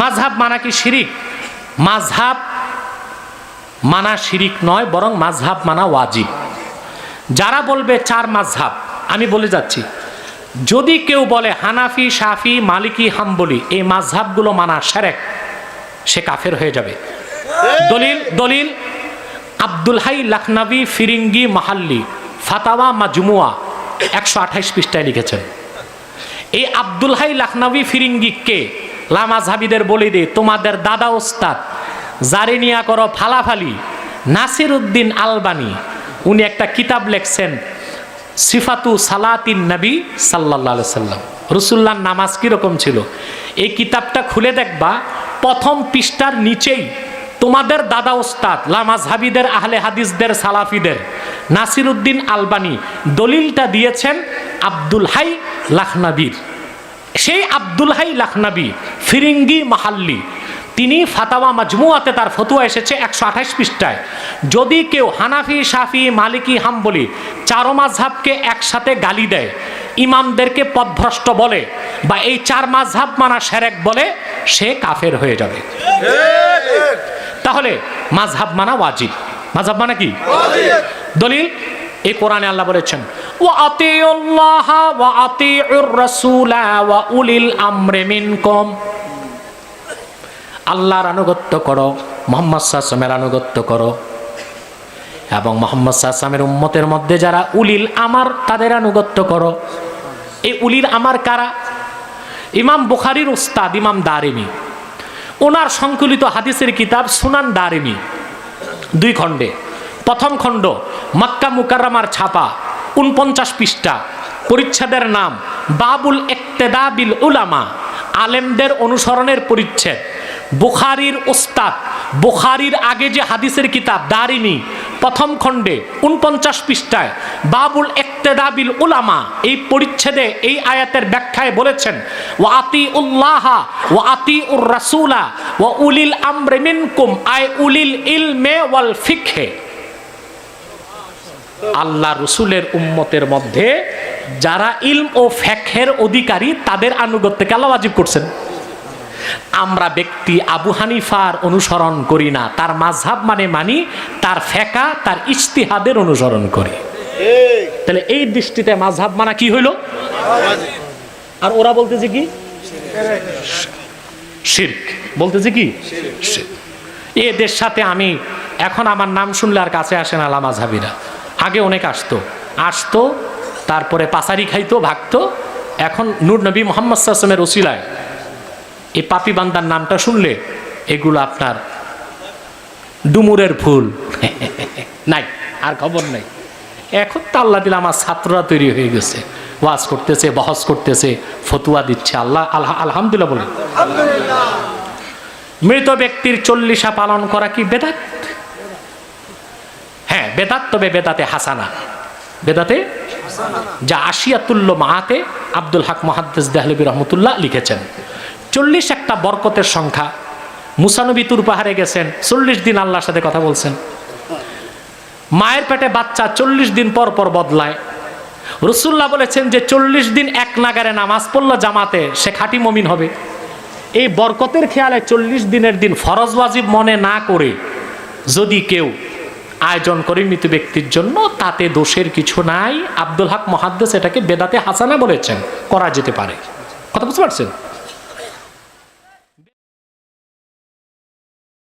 মাযহাব মানা কি শিরিক? মাযহাব মানা শিরিক নয়, বরং মাযহাব মানা ওয়াজিব। যারা বলবে চার মাযহাব, আমি বলে যাচ্ছি, যদি কেউ বলে হানাফি, শাফি, মালিকি, হাম্বলি এই মাযহাবগুলো মানা শিরক, সে কাফের হয়ে যাবে। দলিল আব্দুল হাই লখনবী ফিরিঙ্গি মাহাল্লি ফাতাওয়া মাজমুয়া 128 পৃষ্ঠায় লিখেছেন। এই আব্দুল হাই লখনবী ফিরিঙ্গি কে? লামাযহাবীদের বলে দে, তোমাদের দাদা ওস্তাদ জারিনিয়া করো ফালাফালি নাসির উদ্দিন আলবানী, উনি একটা কিতাব লিখছেন সিফাতু সালাতিন নবী সাল্লাল্লাহু আলাইহি সাল্লাম, রাসূলুল্লাহর নামাজ কিরকম ছিল। এই কিতাবটা খুলে দেখবা, প্রথম পৃষ্ঠার নিচেই তোমাদের দাদা ওস্তাদ লামাযহাবীদের, আহলে হাদিসদের, সালাফিদের নাসির উদ্দিন আলবানী দলিলটা দিয়েছেন আব্দুল হাই লখনবীর। সেই আব্দুল হাই লখনবী ফিরিঙ্গি মাহাল্লি, তিনি ফাতাওয়া মাজমুয়াতে তার ফতোয়া এসেছে 128 পৃষ্ঠায়। যদি কেউ হানাফি, শাফি, মালিকি, হাম্বলি চারো মাযহাবকে একসাথে গালি দেয়, ইমামদেরকে পথভ্রষ্ট বলে, বা এই চার মাযহাব মানা শিরক বলে, সে কাফের হয়ে যাবে। তাহলে মাযহাব মানা ওয়াজিব। মাযহাব মানা কি? দলিল এই কোরআনে আল্লাহ বলেছেন ওয়া আতিউল্লাহ ওয়া আতিউর রাসূলা ওয়া উলিল আমরি মিনকুম, আল্লাহর আনুগত্য করো, মুহাম্মদ সাল্লাল্লাহু আলাইহি ওয়াসাল্লামের আনুগত্য করো, এবং মুহাম্মদ সাল্লাল্লাহু আলাইহি ওয়াসাল্লামের উম্মতের মধ্যে যারা উলিল আমার তাদের আনুগত্য করো। এই উলিল আমার কারা? ইমাম বুখারীর উস্তাদ ইমাম দারিমি, ওনার সংকলিত হাদিসের কিতাব সুনান দারিমি 2 খণ্ডে। প্রথম খণ্ড মক্কা মুকাররমার ছাপা 49 পৃষ্ঠা, পরিচ্ছেদের নাম বাবুল ইক্তেদা বিল উলামা, আলেমদের অনুসরণের পরিচ্ছেদ। বুখারীর উস্তাদ, বুখারীর আগে যে হাদিসের কিতাব দারিমি, প্রথম খণ্ডে 49 পৃষ্ঠায় বাবুল ইক্তেদা বিল উলামা, এই পরিচ্ছেদে এই আয়াতের ব্যাখ্যায় বলেছেন ওয়া আতিউল্লাহ ওয়া আতিউর রাসূলা ওয়া উলিল আমরি মিনকুম, আই উলিল ইলমে ওয়াল ফিকহে। আল্লাহ রসুলের উম্মতের মধ্যে যারা ইলম ও ফিকহের অধিকারী তাদের আনুগত্যকে আল্লাহ ওয়াজিব করছেন। আমরা ব্যক্তি আবু হানিফার অনুসরণ করি না, তার মাযহাব মানে মানি, তার ফিকহ তার ইজতিহাদের অনুসরণ করি। তাহলে এই দৃষ্টিতে মাযহাব মানা কি হইল? আর ওরা বলতেছে কি? শিরক। বলতেছে কি? শিরক। এদের সাথে আমি এখন আমার নাম শুনলে আর কাছে আসে না লামাযহাবীরা। আগে অনেক আসতো, তারপরে পাসারি খাইতো, ভাগতো। এখন নূর নবী মুহাম্মদ সাল্লাল্লাহু আলাইহি ওয়াসাল্লামের ওসিলায় এই পাপি বান্দার নামটা শুনলে এগুলো আপনার ডুমুরের ফুল নাই, আর খবর নাই। এখন তো আল্লাহ দিলে আমার ছাত্ররা তৈরি হয়ে গেছে, ওয়াজ করতেছে, বহস করতেছে, ফতুয়া দিচ্ছে। আলহামদুলিল্লাহ বলেন। মৃত ব্যক্তির 40 পালন করা কি বেদাত? হ্যাঁ বেদাত, তবে বেদাতে হাসানা, বেদাতে যা আশিয়াতুল্ল মাহাতে আব্দুল হক মুহাদ্দিস দেহলভী রহমতুল্লাহ লিখেছেন। 40 একটা বরকতের সংখ্যা। মুসা নবী তুর পাহাড়ে গেছেন, 40 দিন আল্লাহর সাথে কথা বলছেন। মায়ের পেটে বাচ্চা 40 দিন পর পর বদলায়। রাসূলুল্লাহ বলেছেন যে 40 দিন এক নাগারে নামাজ পড়লো জামাতে, সে খাঁটি মুমিন হবে। এই বরকতের খেয়ালে 40 দিনের দিন ফরজ ওয়াজিব মনে না করে যদি কেউ আয়োজন করে মৃত ব্যক্তির জন্য, তাতে দোষের কিছু নাই। আব্দুল হক মুহাদ্দিস এটাকে বেদাতে হাসানা বলেছেন, করা যেতে পারে। কথা বুঝতে পারছেন?